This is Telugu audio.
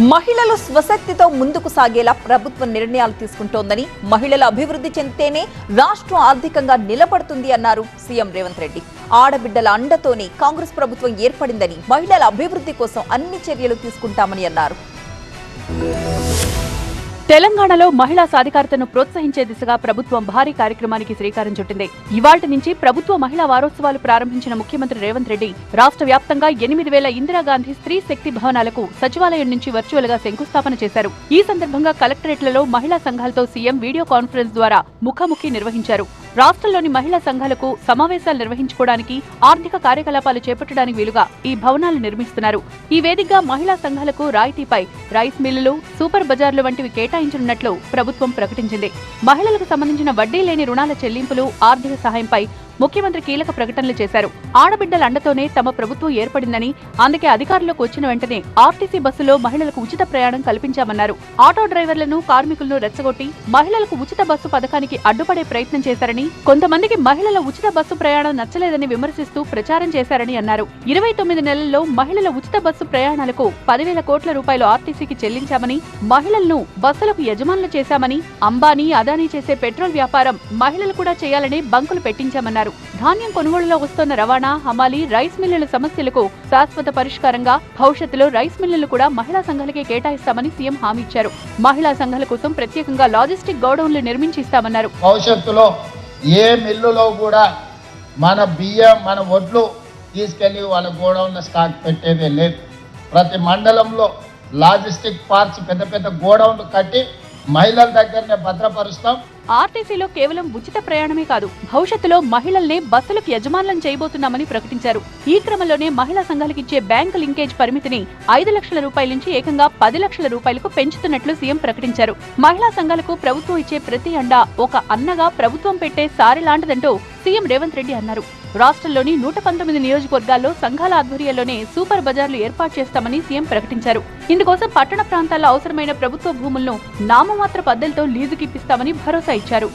మహిళలు స్వశక్తితో ముందుకు సాగేలా ప్రభుత్వం నిర్ణయాలు తీసుకుంటోందని, మహిళల అభివృద్ధి చెందితేనే రాష్ట్రం ఆర్థికంగా నిలబడుతుంది అన్నారు సీఎం రేవంత్ రెడ్డి. ఆడబిడ్డల అండతోనే కాంగ్రెస్ ప్రభుత్వం ఏర్పడిందని, మహిళల అభివృద్ధి కోసం అన్ని చర్యలు తీసుకుంటామని అన్నారు. తెలంగాణలో మహిళా సాధికారతను ప్రోత్సహించే దిశగా ప్రభుత్వం భారీ కార్యక్రమానికి శ్రీకారం చుట్టింది. ఇవాళ్టి నుంచి ప్రభుత్వ మహిళా వారోత్సవాలు ప్రారంభించిన ముఖ్యమంత్రి రేవంత్ రెడ్డి రాష్ట్ర వ్యాప్తంగా 8,000 ఇందిరాగాంధీ స్త్రీ శక్తి భవనాలకు సచివాలయం నుంచి వర్చువల్ గా శంకుస్థాపన చేశారు. ఈ సందర్భంగా కలెక్టరేట్లలో మహిళా సంఘాలతో సీఎం వీడియో కాన్ఫరెన్స్ ద్వారా ముఖాముఖి నిర్వహించారు. రాష్ట్రంలోని మహిళా సంఘాలకు సమావేశాలు నిర్వహించుకోవడానికి, ఆర్థిక కార్యకలాపాలు చేపట్టడానికి వీలుగా ఈ భవనాలు నిర్మిస్తున్నారు. ఈ వేదికగా మహిళా సంఘాలకు రాయితీపై రైస్ మిల్లులు, సూపర్ బజార్లు వంటివి కేటాయించనున్నట్లు ప్రభుత్వం ప్రకటించింది. మహిళలకు సంబంధించిన వడ్డీ లేని రుణాల చెల్లింపులు, ఆర్థిక సహాయంపై ముఖ్యమంత్రి కీలక ప్రకటనలు చేశారు. ఆడబిడ్డల అండతోనే తమ ప్రభుత్వం ఏర్పడిందని, అందుకే అధికారంలోకి వచ్చిన వెంటనే ఆర్టీసీ బస్సులో మహిళలకు ఉచిత ప్రయాణం కల్పించామన్నారు. ఆటో డ్రైవర్లను, కార్మికులను రెచ్చగొట్టి మహిళలకు ఉచిత బస్సు పథకానికి అడ్డుపడే ప్రయత్నం చేశారని, కొంతమందికి మహిళల ఉచిత బస్సు ప్రయాణం నచ్చలేదని విమర్శిస్తూ ప్రచారం చేశారని అన్నారు. 29 నెలల్లో మహిళల ఉచిత బస్సు ప్రయాణాలకు 10,000 కోట్ల రూపాయలు ఆర్టీసీకి చెల్లించామని, మహిళలను బస్సులకు యజమానులు చేశామని, అంబానీ, అదానీ చేసే పెట్రోల్ వ్యాపారం మహిళలు కూడా చేయాలని బంకులు పెట్టించామన్నారు. ధాన్యం కొనుగోలులో వస్తున్న రవాణా, హమాలీ, రైస్ మిల్లుల సమస్యలకు శాశ్వత పరిష్కారంగా భవిష్యత్తులో రైస్ మిల్లులు కూడా మహిళా సంఘాలకే కేటాయిస్తామని సీఎం హామీ ఇచ్చారు. మహిళా సంఘాల కోసం ప్రత్యేకంగా లాజిస్టిక్ గోడౌన్లు నిర్మించి ఇస్తామన్నారు. భవిష్యత్తులో ఏ మిల్లులో కూడా మన బియ్యం, మన వడ్లు తీసుకెళ్లి వాళ్ళ గోడౌన్ల స్టాక్ పెట్టేదే లేదు. ప్రతి మండలంలో లాజిస్టిక్ పార్క్స్, పెద్ద పెద్ద గోడౌన్లు కట్టి మహిళల దగ్గరనే భద్రపరుస్తాం. ఆర్టీసీలో కేవలం ఉచిత ప్రయాణమే కాదు, భవిష్యత్తులో మహిళల్నే బస్సులకు యజమానులను చేయబోతున్నామని ప్రకటించారు. ఈ క్రమంలోనే మహిళా సంఘాలకు ఇచ్చే బ్యాంకు లింకేజ్ పరిమితిని 5 లక్షల రూపాయల నుంచి ఏకంగా 10 లక్షల రూపాయలకు పెంచుతున్నట్లు సీఎం ప్రకటించారు. మహిళా సంఘాలకు ప్రభుత్వం ఇచ్చే ప్రతి అండా ఒక అన్నగా ప్రభుత్వం పెట్టే సారి లాంటిదంటూ సీఎం రేవంత్ రెడ్డి అన్నారు. రాష్ట్రంలోని 119 నియోజకవర్గాల్లో సంఘాల ఆధ్వర్యంలోనే సూపర్ బజార్లు ఏర్పాటు చేస్తామని సీఎం ప్రకటించారు. ఇందుకోసం పట్టణ ప్రాంతాల్లో అవసరమైన ప్రభుత్వ భూములను నామమాత్ర పద్ధతితో లీజుకిప్పిస్తామని భరోసా ఇచ్చారు.